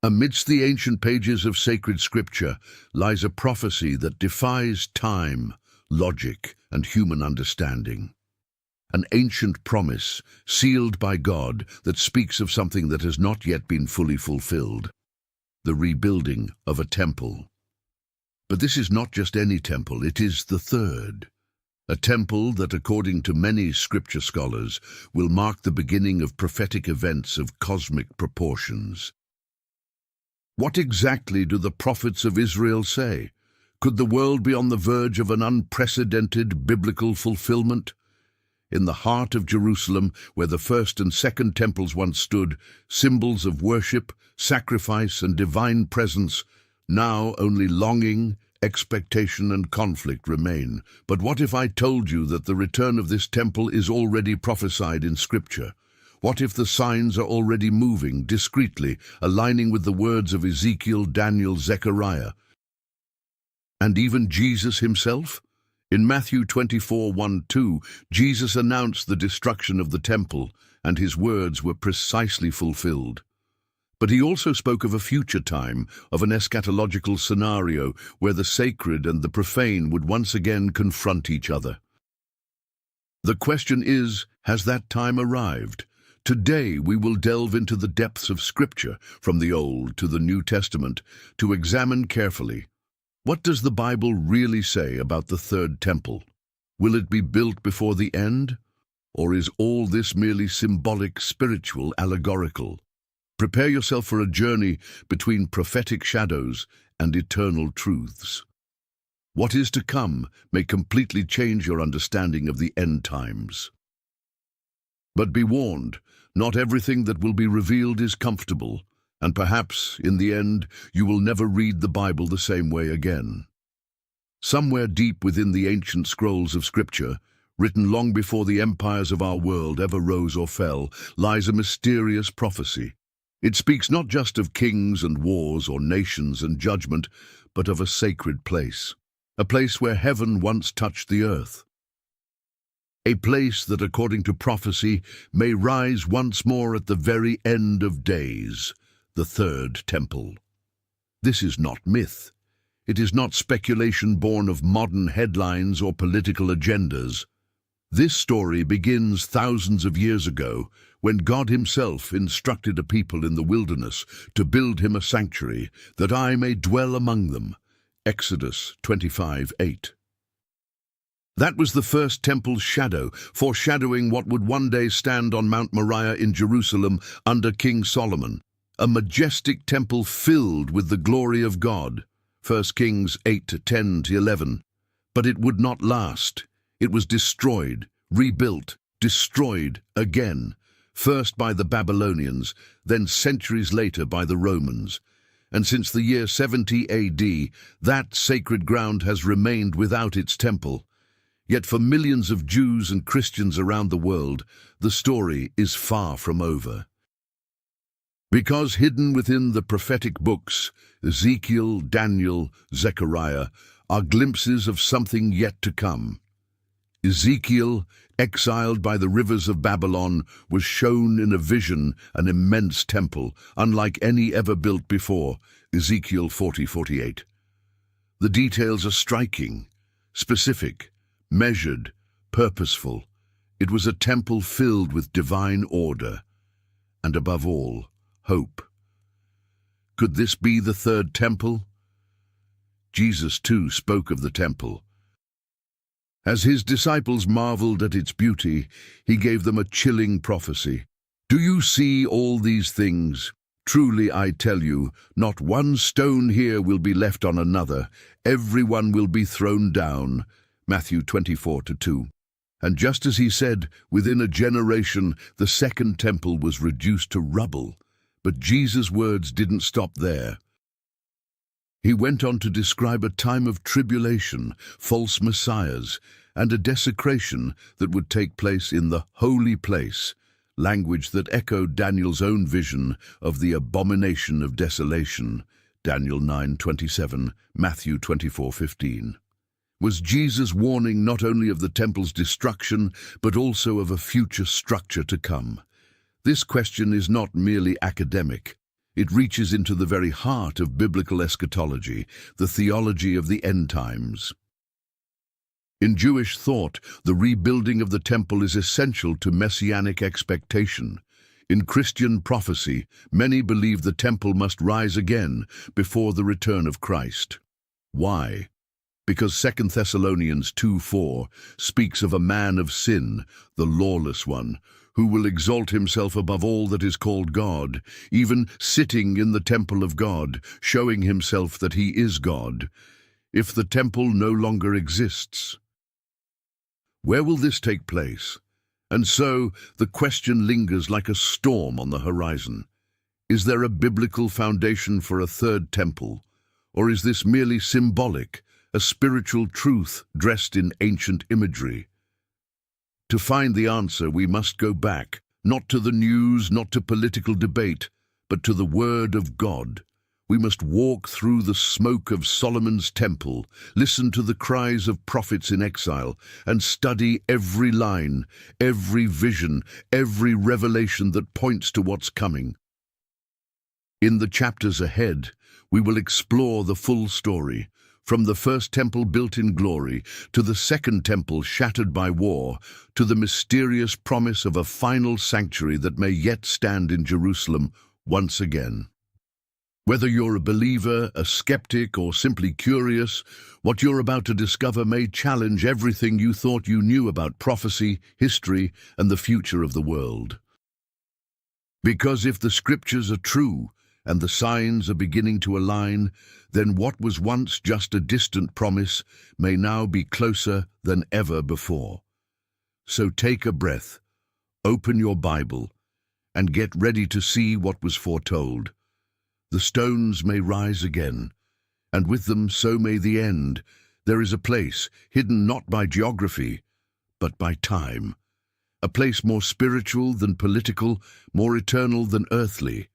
Amidst the ancient pages of sacred scripture lies a prophecy that defies time, logic, and human understanding. An ancient promise, sealed by God, that speaks of something that has not yet been fully fulfilled: the rebuilding of a temple. But this is not just any temple, it is the third. A temple that, according to many scripture scholars, will mark the beginning of prophetic events of cosmic proportions. What exactly do the prophets of Israel say? Could the world be on the verge of an unprecedented biblical fulfillment? In the heart of Jerusalem, where the first and second temples once stood, symbols of worship, sacrifice, and divine presence, now only longing, expectation, and conflict remain. But what if I told you that the return of this temple is already prophesied in Scripture? What if the signs are already moving, discreetly, aligning with the words of Ezekiel, Daniel, Zechariah, and even Jesus himself? In Matthew 24:1-2, Jesus announced the destruction of the temple, and his words were precisely fulfilled. But he also spoke of a future time, of an eschatological scenario where the sacred and the profane would once again confront each other. The question is, has that time arrived? Today we will delve into the depths of Scripture, from the Old to the New Testament, to examine carefully: what does the Bible really say about the third temple? Will it be built before the end? Or is all this merely symbolic, spiritual, allegorical? Prepare yourself for a journey between prophetic shadows and eternal truths. What is to come may completely change your understanding of the end times. But be warned, not everything that will be revealed is comfortable, and perhaps, in the end, you will never read the Bible the same way again. Somewhere deep within the ancient scrolls of Scripture, written long before the empires of our world ever rose or fell, lies a mysterious prophecy. It speaks not just of kings and wars or nations and judgment, but of a sacred place, a place where heaven once touched the earth. A place that, according to prophecy, may rise once more at the very end of days: the third temple. This is not myth. It is not speculation born of modern headlines or political agendas. This story begins thousands of years ago, when God himself instructed a people in the wilderness to build him a sanctuary, that I may dwell among them. Exodus 25:8. That was the first temple's shadow, foreshadowing what would one day stand on Mount Moriah in Jerusalem under King Solomon. A majestic temple filled with the glory of God. 1 Kings 8:10-11. But it would not last. It was destroyed, rebuilt, destroyed again, first by the Babylonians, then centuries later by the Romans. And since the year 70 AD, that sacred ground has remained without its temple. Yet for millions of Jews and Christians around the world, the story is far from over. Because hidden within the prophetic books, Ezekiel, Daniel, Zechariah, are glimpses of something yet to come. Ezekiel, exiled by the rivers of Babylon, was shown in a vision an immense temple, unlike any ever built before, Ezekiel 40:48. The details are striking, specific, measured, purposeful. It was a temple filled with divine order, and above all, hope. Could this be the third temple? Jesus too spoke of the temple. As his disciples marveled at its beauty, he gave them a chilling prophecy. Do you see all these things? Truly I tell you, not one stone here will be left on another. Every one will be thrown down. Matthew 24:2. And just as he said, within a generation, the second temple was reduced to rubble. But Jesus' words didn't stop there. He went on to describe a time of tribulation, false messiahs, and a desecration that would take place in the holy place, language that echoed Daniel's own vision of the abomination of desolation, Daniel 9:27, Matthew 24:15. Was Jesus warning not only of the temple's destruction, but also of a future structure to come? This question is not merely academic. It reaches into the very heart of biblical eschatology, the theology of the end times. In Jewish thought, the rebuilding of the temple is essential to messianic expectation. In Christian prophecy, many believe the temple must rise again before the return of Christ. Why? Because 2 Thessalonians 2:4 speaks of a man of sin, the lawless one, who will exalt himself above all that is called God, even sitting in the temple of God, showing himself that he is God, if the temple no longer exists. Where will this take place? And so the question lingers like a storm on the horizon. Is there a biblical foundation for a third temple? Or is this merely symbolic, a spiritual truth dressed in ancient imagery? To find the answer, we must go back, not to the news, not to political debate, but to the Word of God. We must walk through the smoke of Solomon's temple, listen to the cries of prophets in exile, and study every line, every vision, every revelation that points to what's coming. In the chapters ahead, we will explore the full story, from the first temple built in glory, to the second temple shattered by war, to the mysterious promise of a final sanctuary that may yet stand in Jerusalem once again. Whether you're a believer, a skeptic, or simply curious, what you're about to discover may challenge everything you thought you knew about prophecy, history, and the future of the world. Because if the scriptures are true, and the signs are beginning to align, then what was once just a distant promise may now be closer than ever before. So take a breath, open your Bible, and get ready to see what was foretold. The stones may rise again, and with them so may the end. There is a place hidden not by geography, but by time. A place more spiritual than political, more eternal than earthly.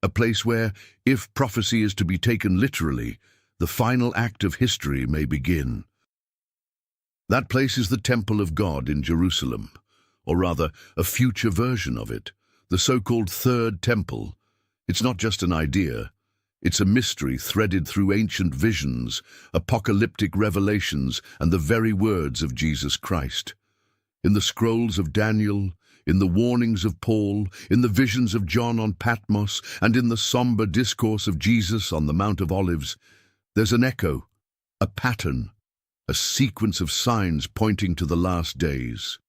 A place where, if prophecy is to be taken literally, the final act of history may begin. That place is the Temple of God in Jerusalem, or rather, a future version of it, the so-called Third Temple. It's not just an idea. It's a mystery threaded through ancient visions, apocalyptic revelations, and the very words of Jesus Christ. In the scrolls of Daniel, in the warnings of Paul, in the visions of John on Patmos, and in the somber discourse of Jesus on the Mount of Olives, there's an echo, a pattern, a sequence of signs pointing to the last days.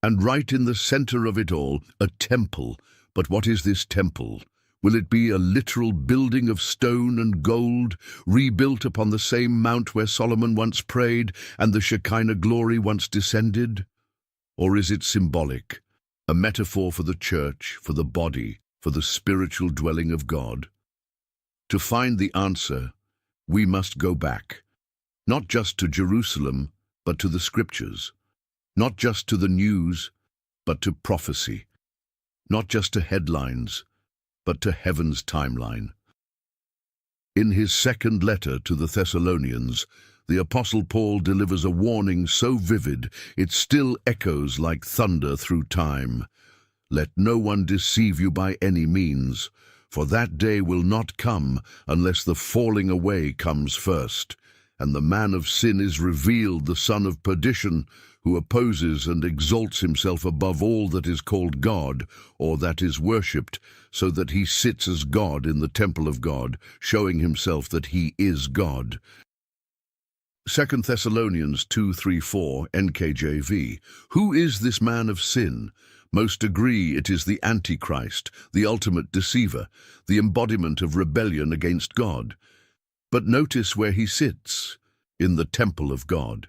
And right in the center of it all, a temple. But what is this temple? Will it be a literal building of stone and gold, rebuilt upon the same mount where Solomon once prayed and the Shekinah glory once descended? Or is it symbolic, a metaphor for the church, for the body, for the spiritual dwelling of God? To find the answer, we must go back, not just to Jerusalem, but to the scriptures, not just to the news, but to prophecy, not just to headlines, but to heaven's timeline. In his second letter to the Thessalonians, the Apostle Paul delivers a warning so vivid it still echoes like thunder through time. Let no one deceive you by any means, for that day will not come unless the falling away comes first, and the man of sin is revealed, the son of perdition, who opposes and exalts himself above all that is called God, or that is worshipped, so that he sits as God in the temple of God, showing himself that he is God. 2 Thessalonians 2:3-4 NKJV. Who is this man of sin? Most agree it is the Antichrist, the ultimate deceiver, the embodiment of rebellion against God. But notice where he sits, in the temple of God.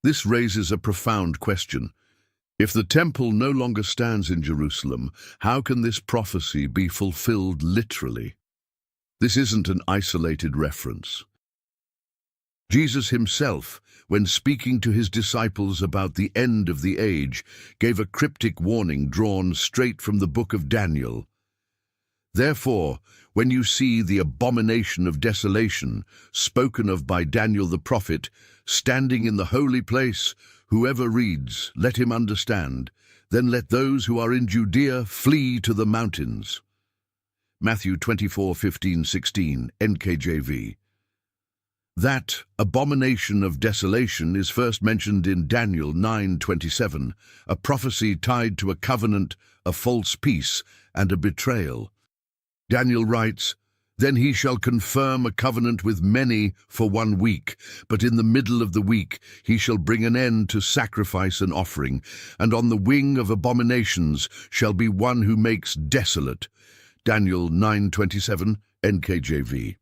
This raises a profound question. If the temple no longer stands in Jerusalem, how can this prophecy be fulfilled literally? This isn't an isolated reference. Jesus himself, when speaking to his disciples about the end of the age, gave a cryptic warning drawn straight from the book of Daniel. Therefore, when you see the abomination of desolation, spoken of by Daniel the prophet, standing in the holy place, whoever reads, let him understand. Then let those who are in Judea flee to the mountains. Matthew 24:15-16, NKJV. That abomination of desolation is first mentioned in Daniel 9:27, a prophecy tied to a covenant, a false peace, and a betrayal. Daniel writes, "Then he shall confirm a covenant with many for 1 week, but in the middle of the week he shall bring an end to sacrifice and offering, and on the wing of abominations shall be one who makes desolate." Daniel 9:27, NKJV.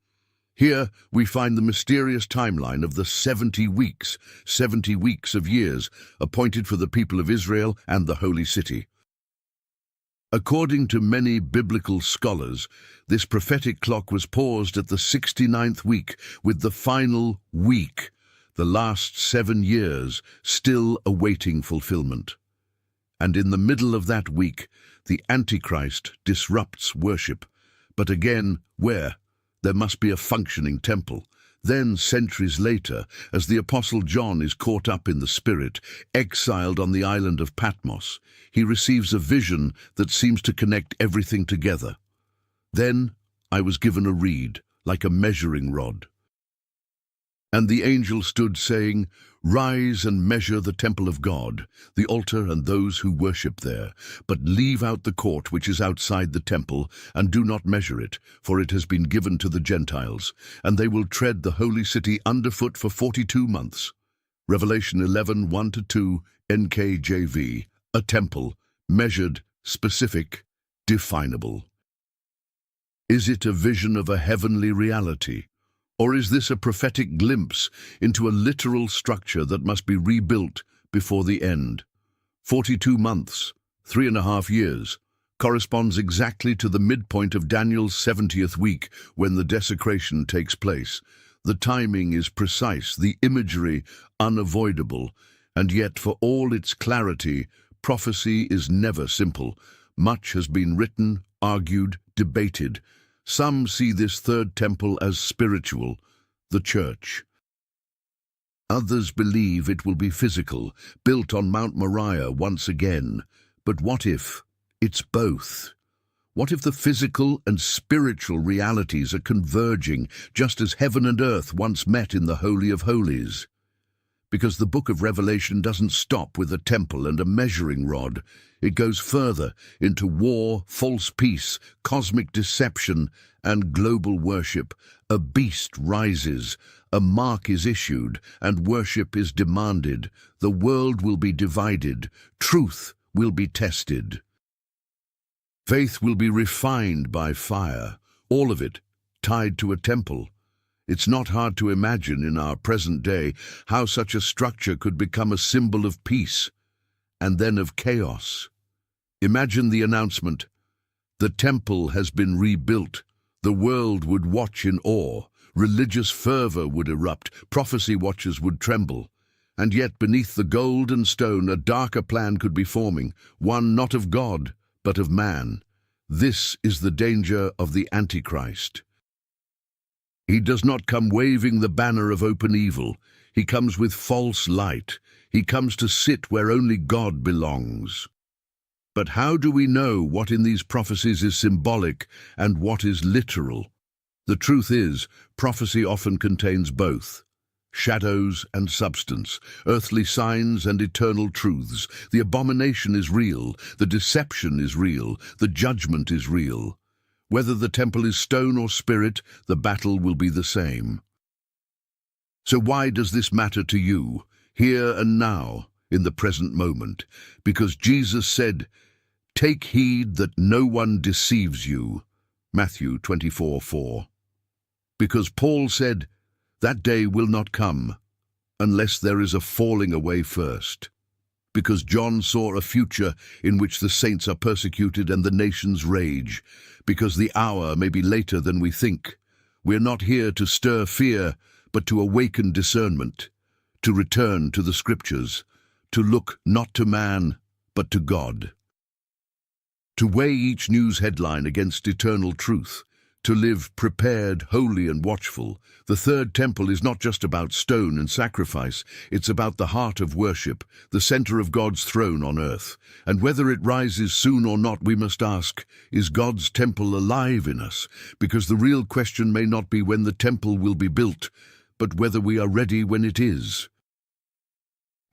Here we find the mysterious timeline of the 70 weeks, 70 weeks of years, appointed for the people of Israel and the Holy City. According to many biblical scholars, this prophetic clock was paused at the 69th week, with the final week, the last 7 years, still awaiting fulfillment. And in the middle of that week, the Antichrist disrupts worship. But again, where? There must be a functioning temple. Then, centuries later, as the Apostle John is caught up in the Spirit, exiled on the island of Patmos, he receives a vision that seems to connect everything together. "Then I was given a reed, like a measuring rod. And the angel stood, saying, 'Rise and measure the temple of God, the altar and those who worship there, but leave out the court which is outside the temple, and do not measure it, for it has been given to the Gentiles, and they will tread the holy city underfoot for 42 months. Revelation 11:1-2, NKJV. A temple, measured, specific, definable. Is it a vision of a heavenly reality? Or is this a prophetic glimpse into a literal structure that must be rebuilt before the end? 42 months, 3.5 years, corresponds exactly to the midpoint of Daniel's 70th week when the desecration takes place. The timing is precise, the imagery unavoidable, and yet for all its clarity, prophecy is never simple. Much has been written, argued, debated. Some see this third temple as spiritual, the church. Others believe it will be physical, built on Mount Moriah once again. But what if it's both? What if the physical and spiritual realities are converging, just as heaven and earth once met in the Holy of Holies? Because the book of Revelation doesn't stop with a temple and a measuring rod. It goes further into war, false peace, cosmic deception, and global worship. A beast rises, a mark is issued, and worship is demanded. The world will be divided. Truth will be tested. Faith will be refined by fire, all of it tied to a temple. It's not hard to imagine in our present day how such a structure could become a symbol of peace and then of chaos. Imagine the announcement, "The temple has been rebuilt." The world would watch in awe, religious fervor would erupt, prophecy watchers would tremble. And yet beneath the gold and stone a darker plan could be forming, one not of God, but of man. This is the danger of the Antichrist. He does not come waving the banner of open evil. He comes with false light. He comes to sit where only God belongs. But how do we know what in these prophecies is symbolic and what is literal? The truth is, prophecy often contains both. Shadows and substance, earthly signs and eternal truths. The abomination is real, the deception is real, the judgment is real. Whether the temple is stone or spirit, the battle will be the same. So why does this matter to you, here and now, in the present moment? Because Jesus said, "Take heed that no one deceives you." Matthew 24:4. Because Paul said, "That day will not come unless there is a falling away first." Because John saw a future in which the saints are persecuted and the nations rage. Because the hour may be later than we think. We're not here to stir fear, but to awaken discernment, to return to the Scriptures, to look not to man, but to God. To weigh each news headline against eternal truth, to live prepared, holy and watchful. The third temple is not just about stone and sacrifice, it's about the heart of worship, the center of God's throne on earth. And whether it rises soon or not, we must ask, is God's temple alive in us? Because the real question may not be when the temple will be built, but whether we are ready when it is.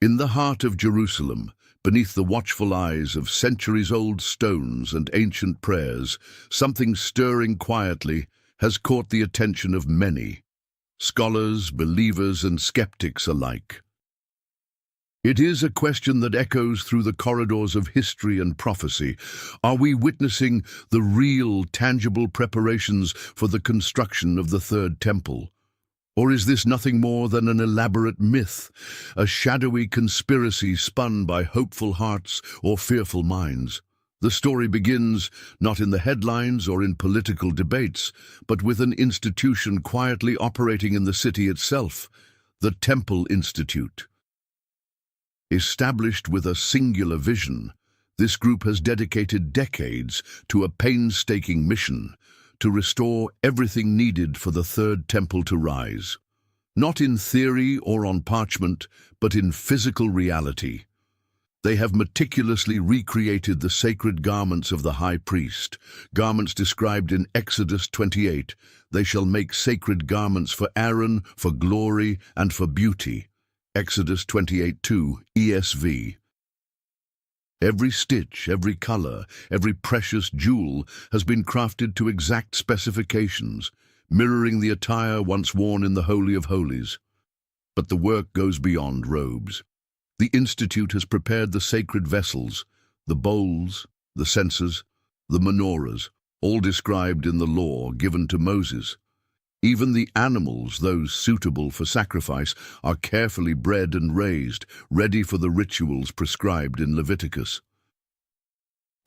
In the heart of Jerusalem, beneath the watchful eyes of centuries-old stones and ancient prayers, something stirring quietly has caught the attention of many, scholars, believers and skeptics alike. It is a question that echoes through the corridors of history and prophecy. Are we witnessing the real, tangible preparations for the construction of the third temple? Or is this nothing more than an elaborate myth, a shadowy conspiracy spun by hopeful hearts or fearful minds? The story begins not in the headlines or in political debates, but with an institution quietly operating in the city itself, the Temple Institute. Established with a singular vision, this group has dedicated decades to a painstaking mission to restore everything needed for the third temple to rise. Not in theory or on parchment, but in physical reality. They have meticulously recreated the sacred garments of the high priest, garments described in Exodus 28. They shall make sacred garments for Aaron, for glory and for beauty. Exodus 28:2, ESV. Every stitch, every color, every precious jewel has been crafted to exact specifications, mirroring the attire once worn in the Holy of Holies. But the work goes beyond robes. The Institute has prepared the sacred vessels, the bowls, the censers, the menorahs, all described in the law given to Moses. Even the animals, those suitable for sacrifice, are carefully bred and raised, ready for the rituals prescribed in Leviticus.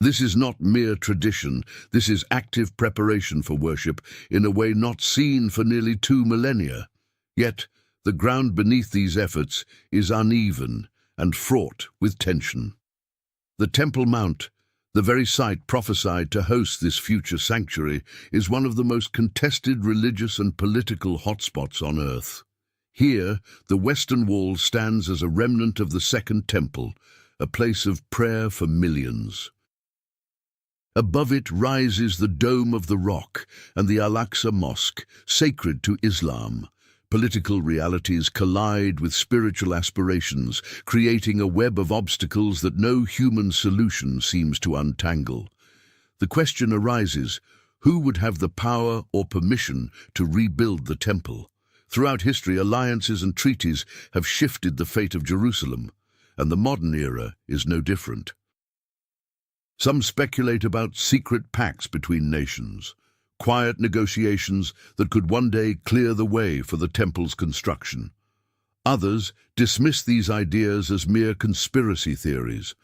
This is not mere tradition, this is active preparation for worship in a way not seen for nearly 2 millennia. Yet, the ground beneath these efforts is uneven and fraught with tension. The Temple Mount, the very site prophesied to host this future sanctuary, is one of the most contested religious and political hotspots on earth. Here, the Western Wall stands as a remnant of the Second Temple, a place of prayer for millions. Above it rises the Dome of the Rock and the Al-Aqsa Mosque, sacred to Islam. Political realities collide with spiritual aspirations, creating a web of obstacles that no human solution seems to untangle. The question arises, who would have the power or permission to rebuild the temple? Throughout history, alliances and treaties have shifted the fate of Jerusalem, and the modern era is no different. Some speculate about secret pacts between nations, quiet negotiations that could one day clear the way for the temple's construction. Others dismiss these ideas as mere conspiracy theories,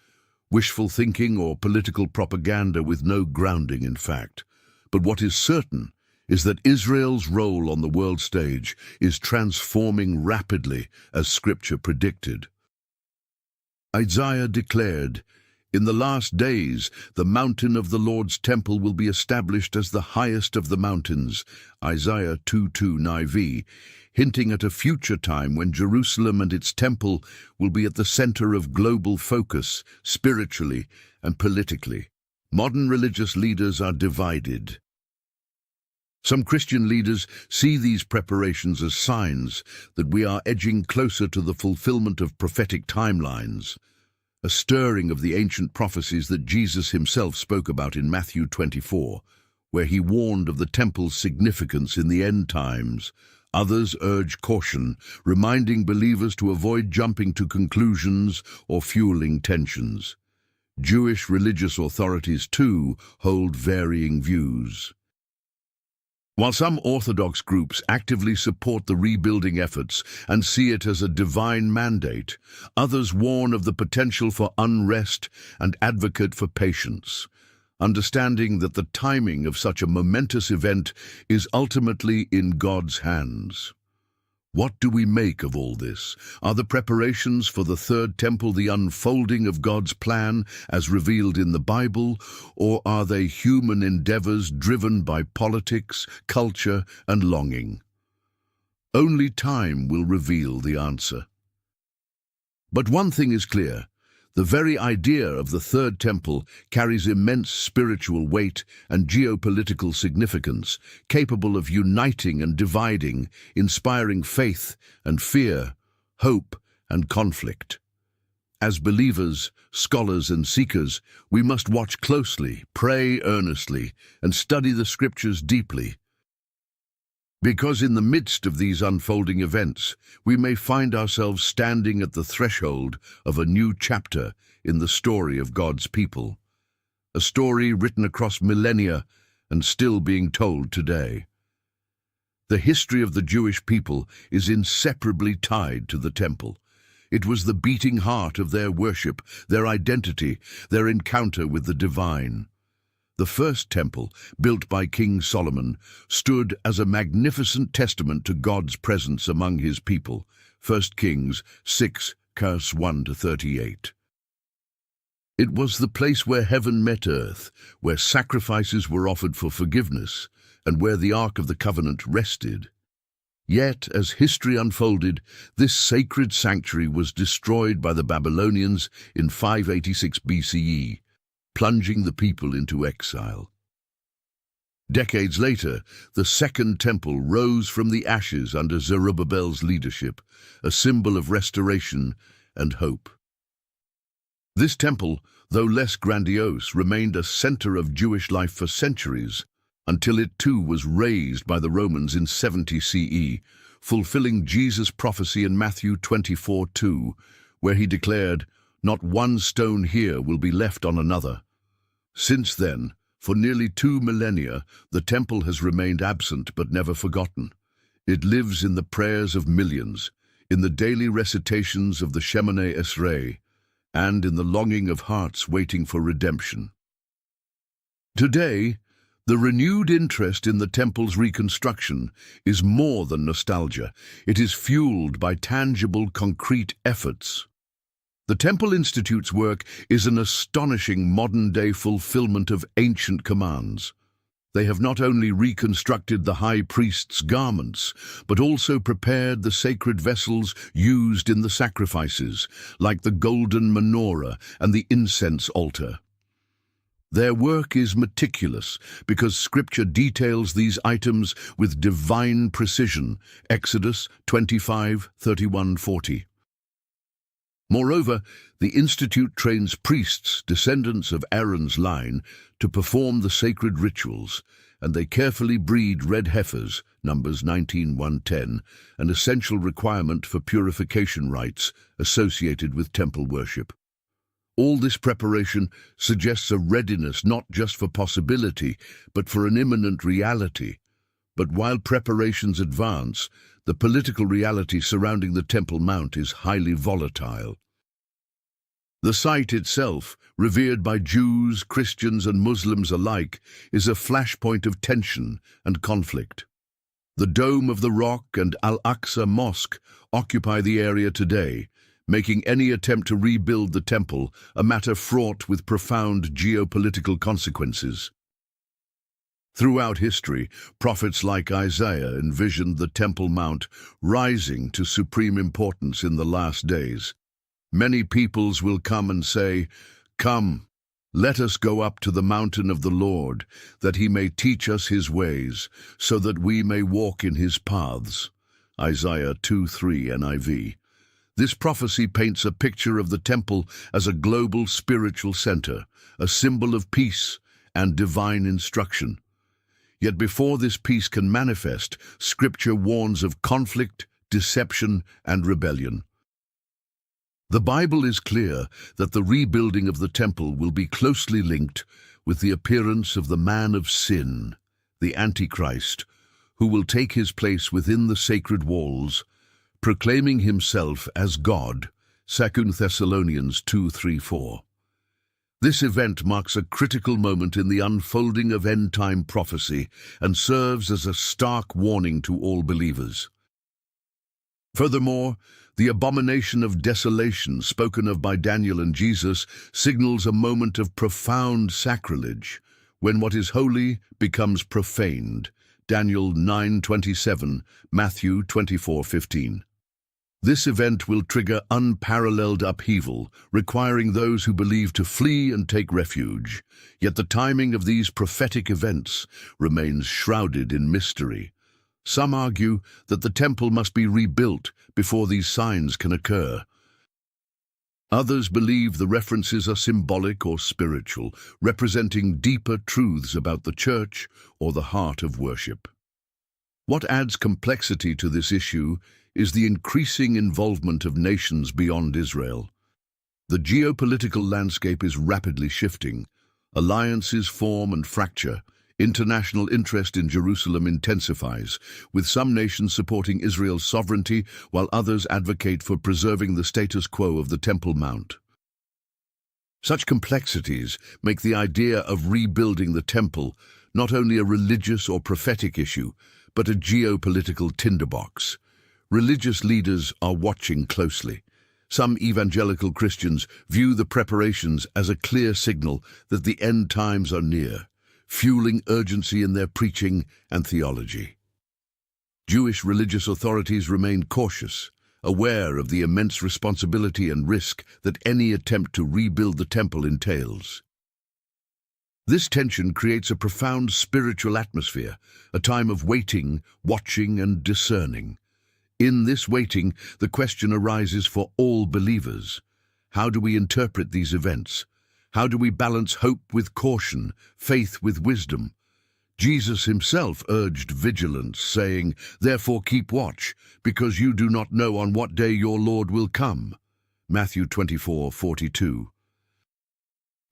wishful thinking or political propaganda with no grounding in fact. But what is certain is that Israel's role on the world stage is transforming rapidly as Scripture predicted. Isaiah declared, "In the last days, the mountain of the Lord's temple will be established as the highest of the mountains," Isaiah 2:2 NIV, hinting at a future time when Jerusalem and its temple will be at the center of global focus, spiritually and politically. Modern religious leaders are divided. Some Christian leaders see these preparations as signs that we are edging closer to the fulfillment of prophetic timelines, a stirring of the ancient prophecies that Jesus himself spoke about in Matthew 24, where he warned of the temple's significance in the end times. Others urge caution, reminding believers to avoid jumping to conclusions or fueling tensions. Jewish religious authorities, too, hold varying views. While some Orthodox groups actively support the rebuilding efforts and see it as a divine mandate, others warn of the potential for unrest and advocate for patience, understanding that the timing of such a momentous event is ultimately in God's hands. What do we make of all this? Are the preparations for the third temple the unfolding of God's plan as revealed in the Bible, or are they human endeavors driven by politics, culture, and longing? Only time will reveal the answer. But one thing is clear. The very idea of the third temple carries immense spiritual weight and geopolitical significance, capable of uniting and dividing, inspiring faith and fear, hope and conflict. As believers, scholars and seekers, we must watch closely, pray earnestly, and study the scriptures deeply. Because in the midst of these unfolding events, we may find ourselves standing at the threshold of a new chapter in the story of God's people, a story written across millennia and still being told today. The history of the Jewish people is inseparably tied to the temple. It was the beating heart of their worship, their identity, their encounter with the divine. The first temple, built by King Solomon, stood as a magnificent testament to God's presence among his people. 1 Kings 6, verse 1-38. It was the place where heaven met earth, where sacrifices were offered for forgiveness, and where the Ark of the Covenant rested. Yet, as history unfolded, this sacred sanctuary was destroyed by the Babylonians in 586 BCE. Plunging the people into exile. Decades later, the Second Temple rose from the ashes under Zerubbabel's leadership, a symbol of restoration and hope. This temple, though less grandiose, remained a center of Jewish life for centuries, until it too was razed by the Romans in 70 CE, fulfilling Jesus' prophecy in Matthew 24:2, where he declared, "Not one stone here will be left on another." Since then, for nearly 2 millennia, the temple has remained absent but never forgotten. It lives in the prayers of millions, in the daily recitations of the Shemoneh Esrei, and in the longing of hearts waiting for redemption. Today, the renewed interest in the temple's reconstruction is more than nostalgia. It is fueled by tangible, concrete efforts. The Temple Institute's work is an astonishing modern-day fulfillment of ancient commands. They have not only reconstructed the high priest's garments, but also prepared the sacred vessels used in the sacrifices, like the golden menorah and the incense altar. Their work is meticulous because Scripture details these items with divine precision. Exodus 25:31-40. Moreover, the Institute trains priests, descendants of Aaron's line, to perform the sacred rituals, and they carefully breed red heifers, Numbers 19:1-10, an essential requirement for purification rites associated with temple worship. All this preparation suggests a readiness not just for possibility, but for an imminent reality. But while preparations advance, the political reality surrounding the Temple Mount is highly volatile. The site itself, revered by Jews, Christians, and Muslims alike, is a flashpoint of tension and conflict. The Dome of the Rock and Al-Aqsa Mosque occupy the area today, making any attempt to rebuild the temple a matter fraught with profound geopolitical consequences. Throughout history, prophets like Isaiah envisioned the Temple Mount rising to supreme importance in the last days. Many peoples will come and say, "Come, let us go up to the mountain of the Lord, that he may teach us his ways, so that we may walk in his paths." Isaiah 2:3 NIV. This prophecy paints a picture of the temple as a global spiritual center, a symbol of peace and divine instruction. Yet before this peace can manifest, Scripture warns of conflict, deception, and rebellion. The Bible is clear that the rebuilding of the temple will be closely linked with the appearance of the man of sin, the Antichrist, who will take his place within the sacred walls, proclaiming himself as God, 2 Thessalonians 2:3-4. This event marks a critical moment in the unfolding of end-time prophecy and serves as a stark warning to all believers. Furthermore, the abomination of desolation spoken of by Daniel and Jesus signals a moment of profound sacrilege, when what is holy becomes profaned. Daniel 9:27, Matthew 24:15. This event will trigger unparalleled upheaval, requiring those who believe to flee and take refuge. Yet the timing of these prophetic events remains shrouded in mystery. Some argue that the temple must be rebuilt before these signs can occur. Others believe the references are symbolic or spiritual, representing deeper truths about the church or the heart of worship. What adds complexity to this issue is the increasing involvement of nations beyond Israel. The geopolitical landscape is rapidly shifting. Alliances form and fracture. International interest in Jerusalem intensifies, with some nations supporting Israel's sovereignty while others advocate for preserving the status quo of the Temple Mount. Such complexities make the idea of rebuilding the temple not only a religious or prophetic issue, but a geopolitical tinderbox. Religious leaders are watching closely. Some evangelical Christians view the preparations as a clear signal that the end times are near, fueling urgency in their preaching and theology. Jewish religious authorities remain cautious, aware of the immense responsibility and risk that any attempt to rebuild the temple entails. This tension creates a profound spiritual atmosphere, a time of waiting, watching, and discerning. In this waiting, the question arises for all believers. How do we interpret these events? How do we balance hope with caution, faith with wisdom? Jesus himself urged vigilance, saying, "Therefore keep watch, because you do not know on what day your Lord will come." Matthew 24:42.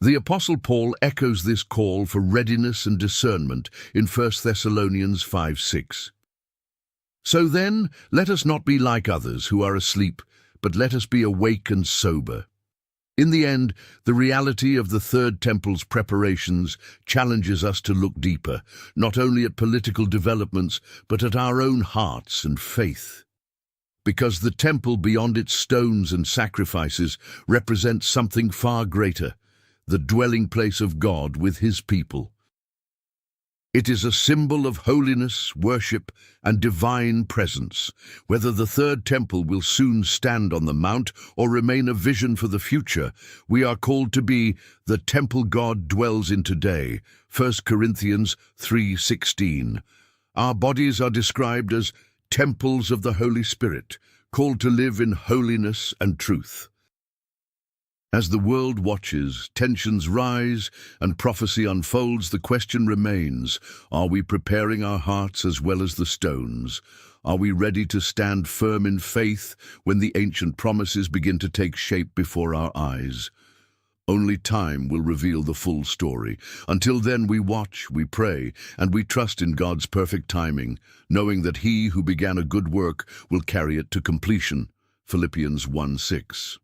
The Apostle Paul echoes this call for readiness and discernment in 1 Thessalonians 5:6. "So then, let us not be like others who are asleep, but let us be awake and sober." In the end, the reality of the Third Temple's preparations challenges us to look deeper, not only at political developments, but at our own hearts and faith. Because the temple, beyond its stones and sacrifices, represents something far greater, the dwelling place of God with his people. It is a symbol of holiness, worship, and divine presence. Whether the Third Temple will soon stand on the mount or remain a vision for the future, we are called to be the temple God dwells in today. 1 Corinthians 3:16. Our bodies are described as temples of the Holy Spirit, called to live in holiness and truth. As the world watches, tensions rise, and prophecy unfolds, the question remains, are we preparing our hearts as well as the stones? Are we ready to stand firm in faith when the ancient promises begin to take shape before our eyes? Only time will reveal the full story. Until then, we watch, we pray, and we trust in God's perfect timing, knowing that he who began a good work will carry it to completion. Philippians 1:6.